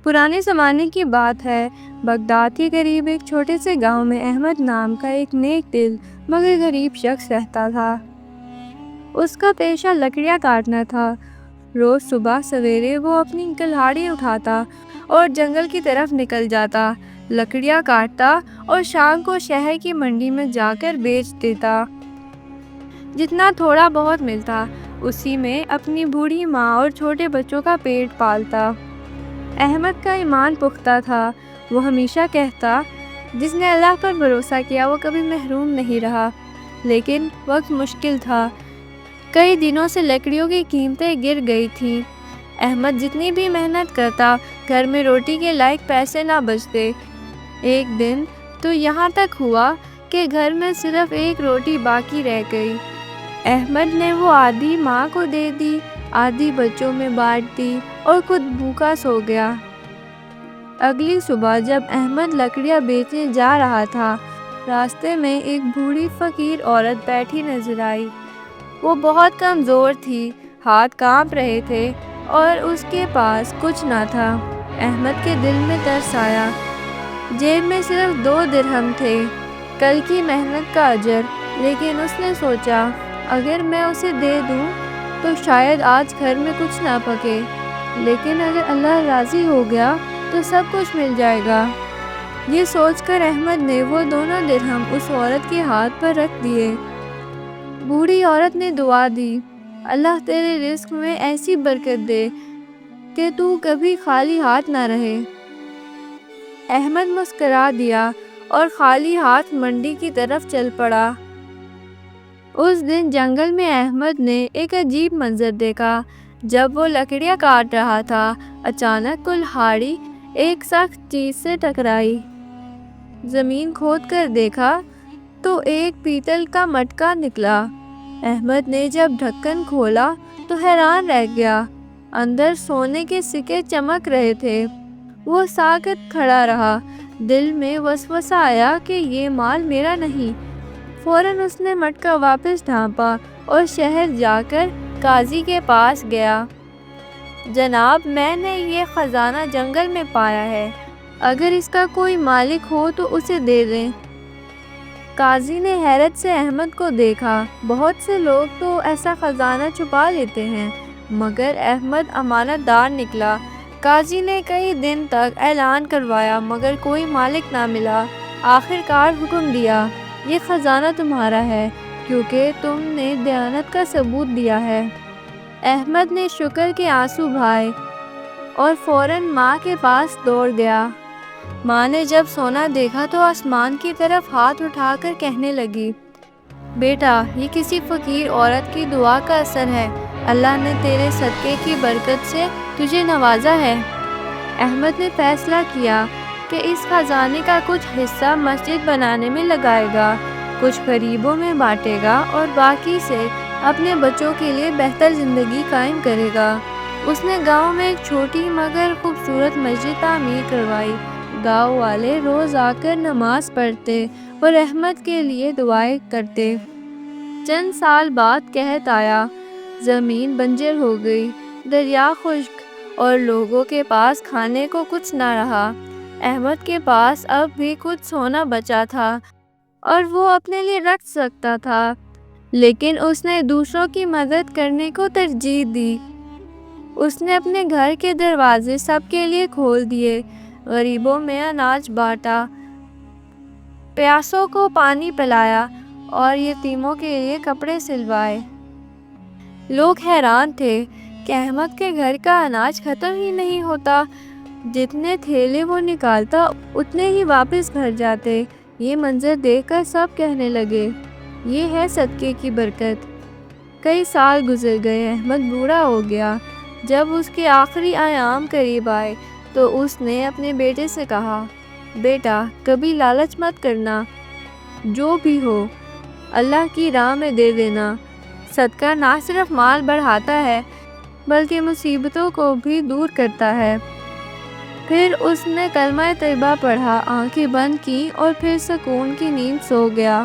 پرانے زمانے کی بات ہے، بغداد کے قریب ایک چھوٹے سے گاؤں میں احمد نام کا ایک نیک دل مگر غریب شخص رہتا تھا۔ اس کا پیشہ لکڑیاں کاٹنا تھا۔ روز صبح سویرے وہ اپنی کلہاڑی اٹھاتا اور جنگل کی طرف نکل جاتا، لکڑیاں کاٹتا اور شام کو شہر کی منڈی میں جا کر بیچ دیتا۔ جتنا تھوڑا بہت ملتا اسی میں اپنی بوڑھی ماں اور چھوٹے بچوں کا پیٹ پالتا۔ احمد کا ایمان پختہ تھا۔ وہ ہمیشہ کہتا، جس نے اللہ پر بھروسہ کیا وہ کبھی محروم نہیں رہا۔ لیکن وقت مشکل تھا۔ کئی دنوں سے لکڑیوں کی قیمتیں گر گئی تھیں۔ احمد جتنی بھی محنت کرتا گھر میں روٹی کے لائق پیسے نہ بچتے۔ ایک دن تو یہاں تک ہوا کہ گھر میں صرف ایک روٹی باقی رہ گئی۔ احمد نے وہ آدھی ماں کو دے دی، آدھی بچوں میں بانٹ دی اور خود بھوکا سو گیا۔ اگلی صبح جب احمد لکڑیاں بیچنے جا رہا تھا، راستے میں ایک بوڑھی فقیر عورت بیٹھی نظر آئی۔ وہ بہت کمزور تھی، ہاتھ کانپ رہے تھے اور اس کے پاس کچھ نہ تھا۔ احمد کے دل میں ترس آیا۔ جیب میں صرف 2 درہم تھے، کل کی محنت کا اجر۔ لیکن اس نے سوچا، اگر میں اسے دے دوں تو شاید آج گھر میں کچھ نہ پکے، لیکن اگر اللہ راضی ہو گیا تو سب کچھ مل جائے گا۔ یہ سوچ کر احمد نے وہ دونوں درہم اس عورت کے ہاتھ پر رکھ دیے۔ بوڑھی عورت نے دعا دی، اللہ تیرے رزق میں ایسی برکت دے کہ تو کبھی خالی ہاتھ نہ رہے۔ احمد مسکرا دیا اور خالی ہاتھ منڈی کی طرف چل پڑا۔ اس دن جنگل میں احمد نے ایک عجیب منظر دیکھا۔ جب وہ لکڑیاں کاٹ رہا تھا، اچانک کلہاڑی ایک سخت چیز سے ٹکرائی۔ زمین کھود کر دیکھا تو ایک پیتل کا مٹکا نکلا۔ احمد نے جب ڈھکن کھولا تو حیران رہ گیا۔ اندر سونے کے سکے چمک رہے تھے۔ وہ ساکت کھڑا رہا۔ دل میں وسوسہ آیا کہ یہ مال میرا نہیں۔ فوراً اس نے مٹکا واپس ڈھانپا اور شہر جا کر قاضی کے پاس گیا۔ جناب، میں نے یہ خزانہ جنگل میں پایا ہے، اگر اس کا کوئی مالک ہو تو اسے دے دیں۔ قاضی نے حیرت سے احمد کو دیکھا۔ بہت سے لوگ تو ایسا خزانہ چھپا لیتے ہیں، مگر احمد امانت دار نکلا۔ قاضی نے کئی دن تک اعلان کروایا مگر کوئی مالک نہ ملا۔ آخر کار حکم دیا، یہ خزانہ تمہارا ہے کیونکہ تم نے دیانت کا ثبوت دیا ہے۔ احمد نے شکر کے آنسو بہائے اور فوراً ماں کے پاس دوڑ گیا۔ ماں نے جب سونا دیکھا تو آسمان کی طرف ہاتھ اٹھا کر کہنے لگی، بیٹا، یہ کسی فقیر عورت کی دعا کا اثر ہے۔ اللہ نے تیرے صدقے کی برکت سے تجھے نوازا ہے۔ احمد نے فیصلہ کیا کہ اس خزانے کا کچھ حصہ مسجد بنانے میں لگائے گا، کچھ غریبوں میں بانٹے گا اور باقی سے اپنے بچوں کے لیے بہتر زندگی قائم کرے گا۔ اس نے گاؤں میں ایک چھوٹی مگر خوبصورت مسجد تعمیر کروائی۔ گاؤں والے روز آ کر نماز پڑھتے اور احمد کے لیے دعائیں کرتے۔ چند سال بعد قحط آیا، زمین بنجر ہو گئی، دریا خشک اور لوگوں کے پاس کھانے کو کچھ نہ رہا۔ احمد کے پاس اب بھی کچھ سونا بچا تھا اور وہ اپنے لیے رکھ سکتا تھا، لیکن اس نے دوسروں کی مدد کرنے کو ترجیح دی۔ اس نے اپنے گھر کے دروازے سب کے لیے کھول دیے، غریبوں میں اناج بانٹا، پیاسوں کو پانی پلایا اور یتیموں کے لیے کپڑے سلوائے۔ لوگ حیران تھے کہ احمد کے گھر کا اناج ختم ہی نہیں ہوتا، جتنے تھیلے وہ نکالتا اتنے ہی واپس بھر جاتے۔ یہ منظر دیکھ کر سب کہنے لگے، یہ ہے صدقے کی برکت۔ کئی سال گزر گئے، احمد بوڑھا ہو گیا۔ جب اس کے آخری ایام قریب آئے تو اس نے اپنے بیٹے سے کہا، بیٹا، کبھی لالچ مت کرنا، جو بھی ہو اللہ کی راہ میں دے دینا۔ صدقہ نہ صرف مال بڑھاتا ہے بلکہ مصیبتوں کو بھی دور کرتا ہے۔ پھر اس نے کلمہ طیبہ پڑھا، آنکھیں بند کی اور پھر سکون کی نیند سو گیا۔